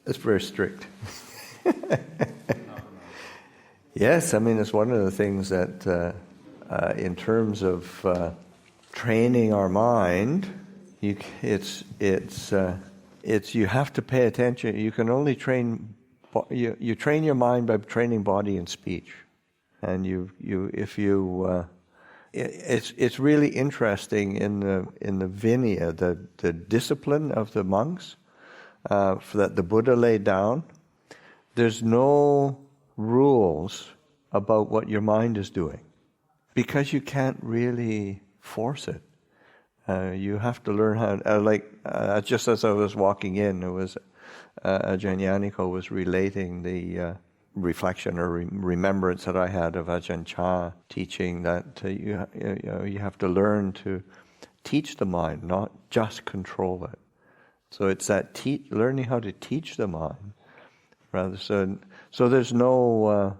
It's very strict. Yes, I mean, it's one of the things that, in terms of training our mind, you have to pay attention. You can only train you train your mind by training body and speech, and it's really interesting in the Vinaya, the discipline of the monks that the Buddha laid down. There's no rules about what your mind is doing, because you can't really force it. You have to learn how. Just as I was walking in, it was Ajahn Yaniko was relating the reflection or remembrance that I had of Ajahn Chah teaching that you have to learn to teach the mind, not just control it. So it's that learning how to teach the mind, rather. So there's no.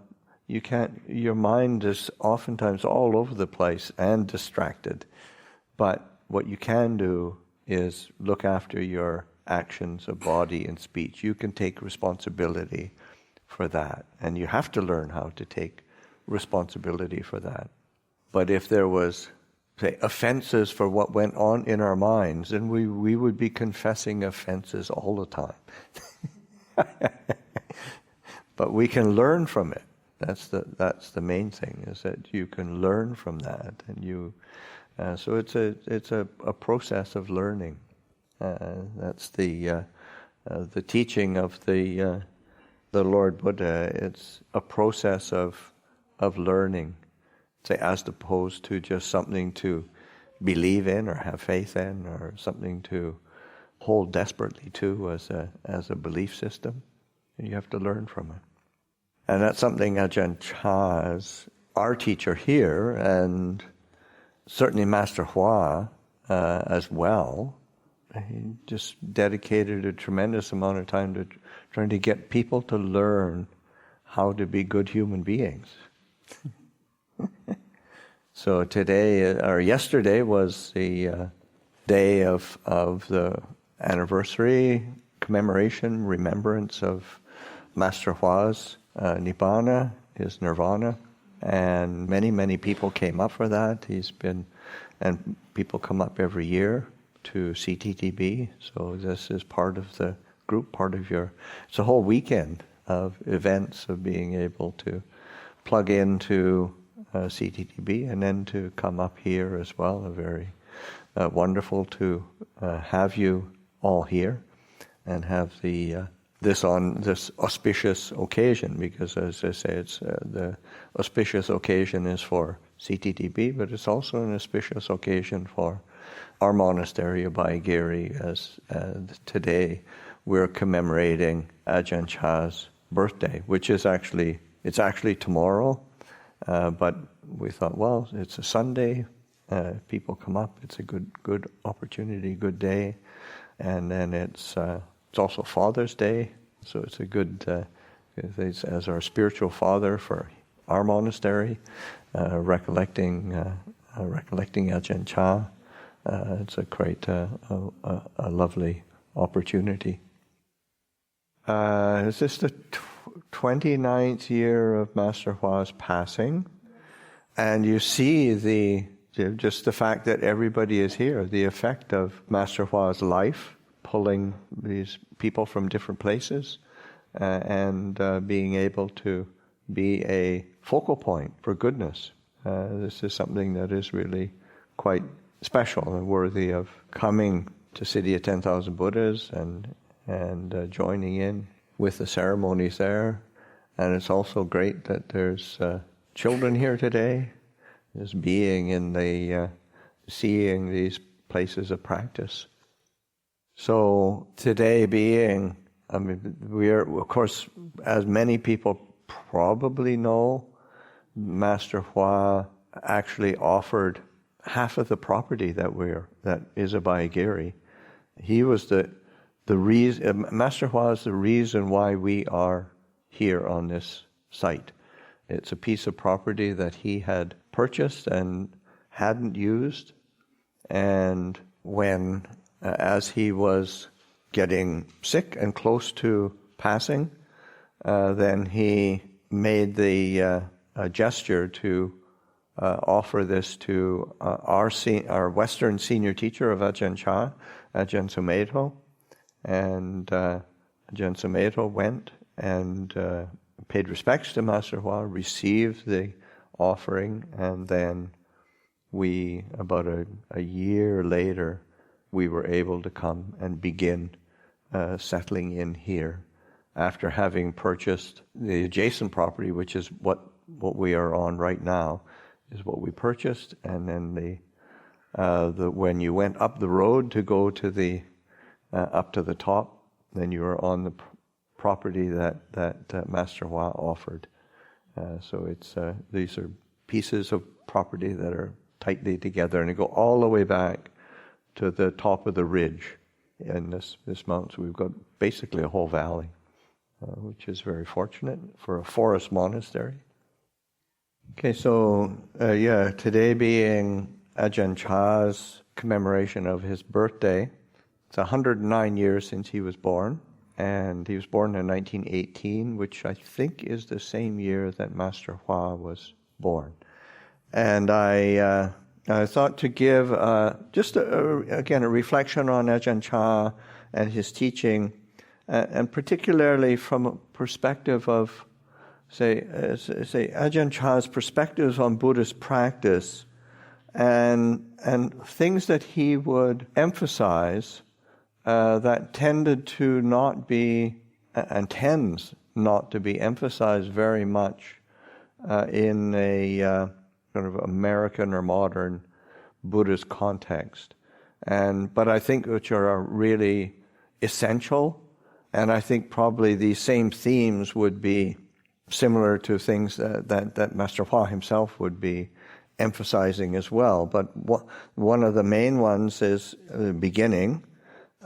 You can't. Your mind is oftentimes all over the place and distracted, but what you can do is look after your actions of body and speech. You can take responsibility for that, and you have to learn how to take responsibility for that. But if there was, say, offenses for what went on in our minds, then we would be confessing offenses all the time. But we can learn from it. That's the main thing, is that you can learn from that, and you. So it's a process of learning. That's the teaching of the Lord Buddha. It's a process of learning, say, as opposed to just something to believe in or have faith in, or something to hold desperately to as a belief system. And you have to learn from it. And that's something Ajahn Chah is our teacher here, and certainly Master Hua as well. He just dedicated a tremendous amount of time to trying to get people to learn how to be good human beings. So today, or yesterday, was the day of the anniversary, commemoration, remembrance of Master Hua's Nibbana, his nirvana. And many people came up for that. And people come up every year to CTTB. So this is part of the group, it's a whole weekend of events of being able to plug into CTTB and then to come up here as well. Very wonderful to have you all here and have this on this auspicious occasion, because as I say, it's the auspicious occasion is for CTTB, but it's also an auspicious occasion for our monastery, Abhayagiri, as today we're commemorating Ajahn Chah's birthday, which is actually tomorrow, but we thought, well, it's a Sunday, people come up, it's a good opportunity, good day, and then it's also Father's Day, so it's a good, as our spiritual father for our monastery, recollecting Ajahn Chah. It's a great, a lovely opportunity. Is this the 29th year of Master Hua's passing? And you see just the fact that everybody is here, the effect of Master Hua's life, pulling these people from different places, and being able to be a focal point for goodness. This is something that is really quite special and worthy of coming to City of 10,000 Buddhas and joining in with the ceremonies there. And it's also great that there's children here today, just being in seeing these places of practice. So today we are, of course, as many people probably know, Master Hua actually offered half of the property that is Abhayagiri. He was the reason. Master Hua is the reason why we are here on this site. It's a piece of property that he had purchased and hadn't used, and as he was getting sick and close to passing, then he made the gesture to offer this to our Western senior teacher of Ajahn Chah, Ajahn Sumedho. And Ajahn Sumedho went and paid respects to Master Hua, received the offering, and then we, about a year later, we were able to come and begin settling in here after having purchased the adjacent property, which is what we are on right now, is what we purchased. And then when you went up the road to go to the up to the top, then you were on the property that Master Hua offered. So it's these are pieces of property that are tightly together, and they go all the way back to the top of the ridge in this mountain. So we've got basically a whole valley, which is very fortunate for a forest monastery. Okay, so today being Ajahn Chah's commemoration of his birthday. It's 109 years since he was born, and he was born in 1918, which I think is the same year that Master Hua was born. And I thought to give just again a reflection on Ajahn Chah and his teaching, and particularly from a perspective of, say Ajahn Chah's perspectives on Buddhist practice, and things that he would emphasize that tended to not be, and tends not to be emphasized very much in a kind of American or modern Buddhist context, but I think which are really essential, and I think probably these same themes would be similar to things that Master Hua himself would be emphasizing as well. But one of the main ones is the beginning,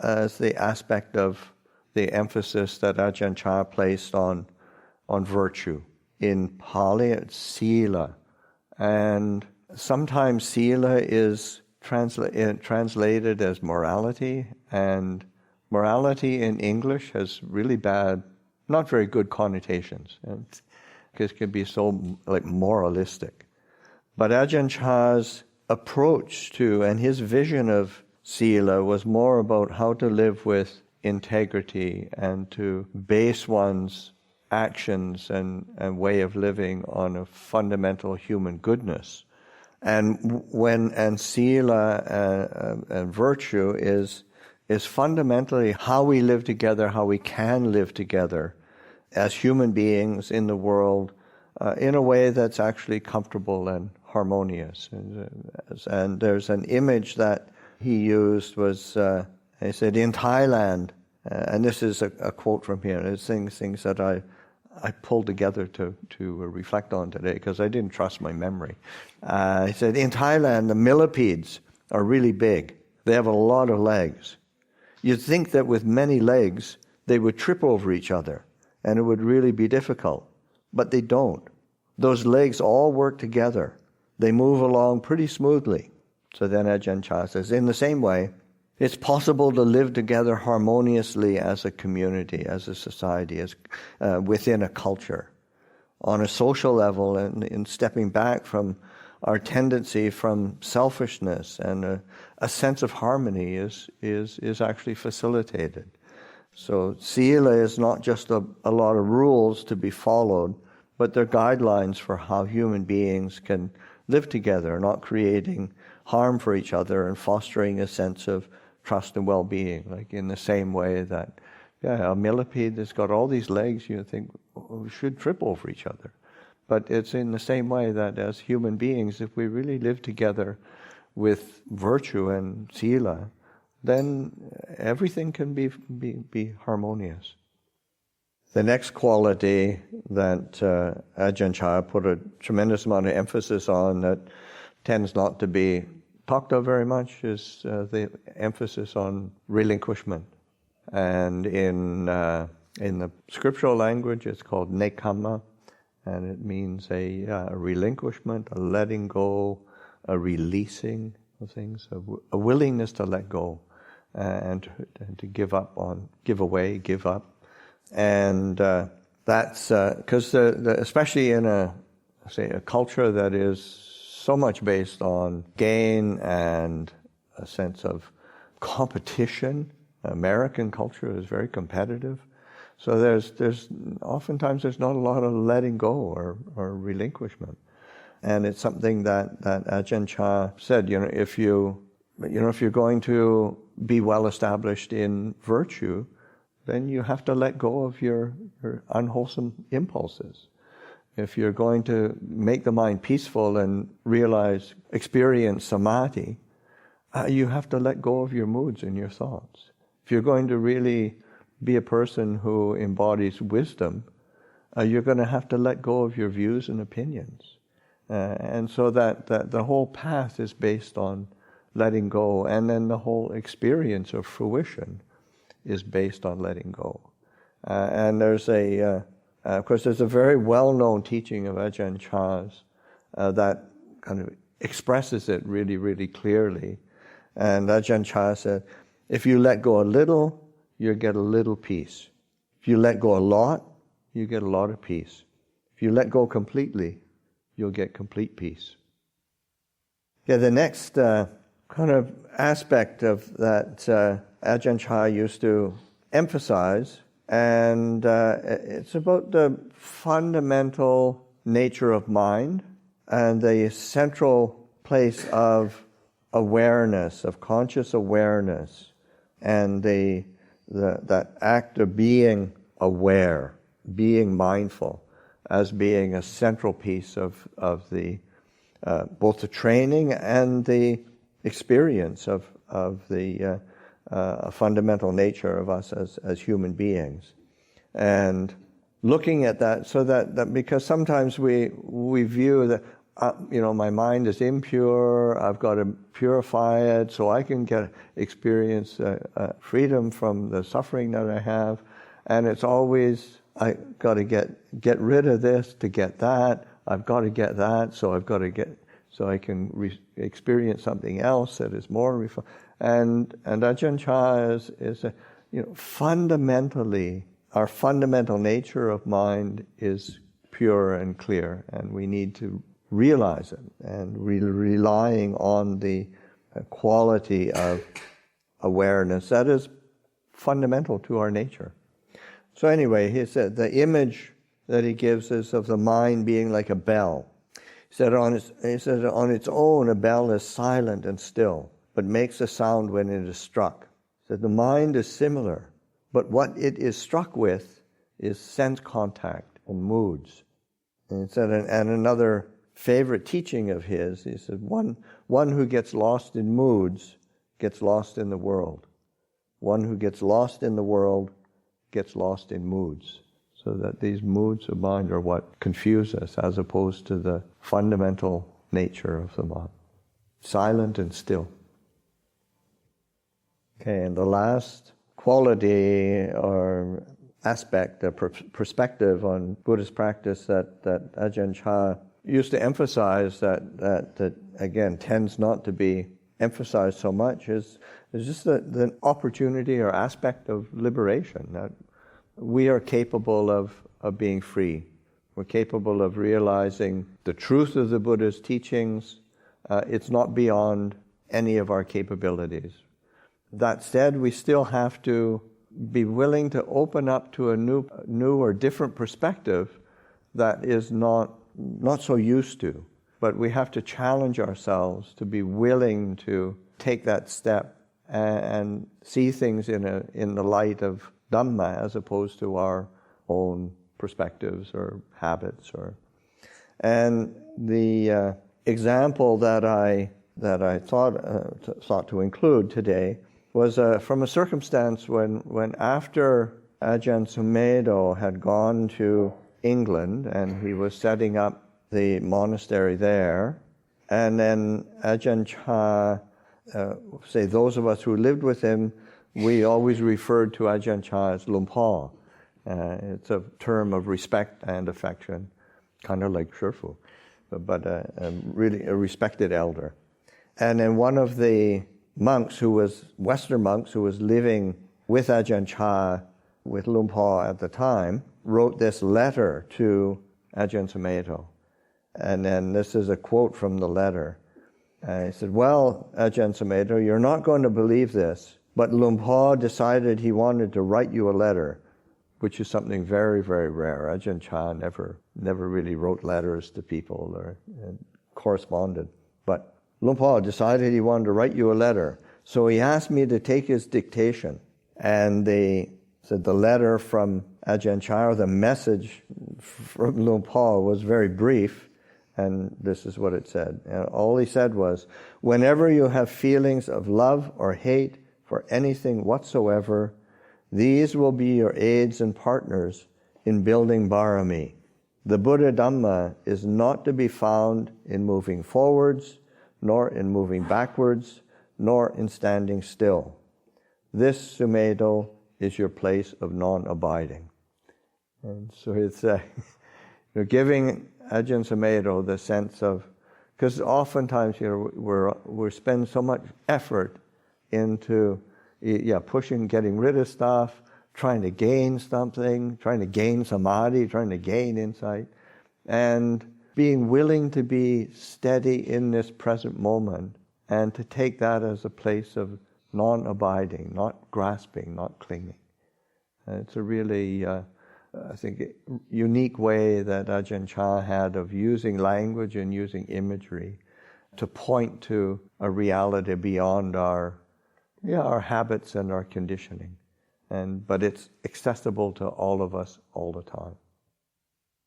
as the aspect of the emphasis that Ajahn Chah placed on virtue. In Pali, it's sila. And sometimes sila is translated as morality, and morality in English has really bad, not very good connotations, because it can be so like moralistic. But Ajahn Chah's approach to, and his vision of sila was more about how to live with integrity and to base one's actions and way of living on a fundamental human goodness. And sila and virtue is fundamentally how we live together, how we can live together as human beings in the world in a way that's actually comfortable and harmonious. And there's an image that he used was, he said, in Thailand, and this is a quote from him, it's things that I pulled together to reflect on today because I didn't trust my memory. He said, in Thailand, the millipedes are really big. They have a lot of legs. You'd think that with many legs, they would trip over each other, and it would really be difficult. But they don't. Those legs all work together. They move along pretty smoothly. So then Ajahn Chah says, in the same way, it's possible to live together harmoniously as a community, as a society, as within a culture, on a social level, and in stepping back from our tendency from selfishness, and a sense of harmony is actually facilitated. So sila is not just a lot of rules to be followed, but they're guidelines for how human beings can live together, not creating harm for each other and fostering a sense of trust and well-being. Like in the same way that, a millipede that's got all these legs, you think we should trip over each other. But it's in the same way that as human beings, if we really live together with virtue and sila, then everything can be harmonious. The next quality that Ajahn Chah put a tremendous amount of emphasis on that tends not to be talked of very much is the emphasis on relinquishment. And in the scriptural language, it's called nekkhamma, and it means a relinquishment, a letting go, a releasing of things, a willingness to let go and to give up on, give away, give up And that's because especially in a culture that is so much based on gain and a sense of competition. American culture is very competitive. So there's oftentimes there's not a lot of letting go or relinquishment. And it's something that Ajahn Chah said, if you're going to be well established in virtue, then you have to let go of your unwholesome impulses. If you're going to make the mind peaceful and experience samadhi, you have to let go of your moods and your thoughts. If you're going to really be a person who embodies wisdom, you're going to have to let go of your views and opinions. And so that the whole path is based on letting go, and then the whole experience of fruition is based on letting go. And there's of course, there's a very well-known teaching of Ajahn Chah's that kind of expresses it really, really clearly. And Ajahn Chah said, if you let go a little, you get a little peace. If you let go a lot, you get a lot of peace. If you let go completely, you'll get complete peace. Yeah, the next kind of aspect of that Ajahn Chah used to emphasize, and it's about the fundamental nature of mind and the central place of awareness, of conscious awareness, and that act of being aware, being mindful, as being a central piece of the both the training and the experience of the fundamental nature of us as human beings. And looking at that, so that because sometimes we view that my mind is impure, I've got to purify it so I can experience freedom from the suffering that I have, and it's always I got to get rid of this to get that. I've got to get that, so I can experience something else that is more refined. And Ajahn Chah is fundamentally, our fundamental nature of mind is pure and clear, and we need to realize it, and relying on the quality of awareness that is fundamental to our nature. So anyway, he said the image that he gives is of the mind being like a bell. He said on its own, a bell is silent and still, but makes a sound when it is struck. He said the mind is similar, but what it is struck with is sense contact and moods. And he said, and another favorite teaching of his, he said, one who gets lost in moods gets lost in the world. One who gets lost in the world gets lost in moods. So that these moods of mind are what confuse us, as opposed to the fundamental nature of the mind. Silent and still. Okay, and the last quality or aspect, a perspective on Buddhist practice that Ajahn Chah used to emphasize that again tends not to be emphasized so much is just the opportunity or aspect of liberation, that we are capable of being free. We're capable of realizing the truth of the Buddha's teachings. It's not beyond any of our capabilities. That said, we still have to be willing to open up to a new or different perspective that is not so used to. But we have to challenge ourselves to be willing to take that step and see things in the light of Dhamma as opposed to our own perspectives or habits. And the example that I thought to include today was from a circumstance when after Ajahn Sumedho had gone to England and he was setting up the monastery there, and then Ajahn Chah, those of us who lived with him, we always referred to Ajahn Chah as Luang Por. It's a term of respect and affection, kind of like Shifu, but really a respected elder. And then one of the Western monks who was living with Ajahn Chah with Luang Por at the time, wrote this letter to Ajahn Sumedho. And then this is a quote from the letter. He said, well, Ajahn Sumedho, you're not going to believe this, but Luang Por decided he wanted to write you a letter, which is something very, very rare. Ajahn Chah never really wrote letters to people or corresponded. But Luang Por decided he wanted to write you a letter. So he asked me to take his dictation. And they said the letter from Ajahn Chah, the message from Luang Por was very brief. And this is what it said. And all he said was, whenever you have feelings of love or hate for anything whatsoever, these will be your aids and partners in building Bharami. The Buddha Dhamma is not to be found in moving forwards, nor in moving backwards, nor in standing still. This, Sumedho, is your place of non-abiding. And so it's you're giving Ajahn Sumedho the sense of, because oftentimes we spend so much effort into pushing, getting rid of stuff, trying to gain something, trying to gain samadhi, trying to gain insight, and being willing to be steady in this present moment and to take that as a place of non-abiding, not grasping, not clinging. And it's a really, I think, unique way that Ajahn Chah had of using language and using imagery to point to a reality beyond our habits and our conditioning. But it's accessible to all of us all the time.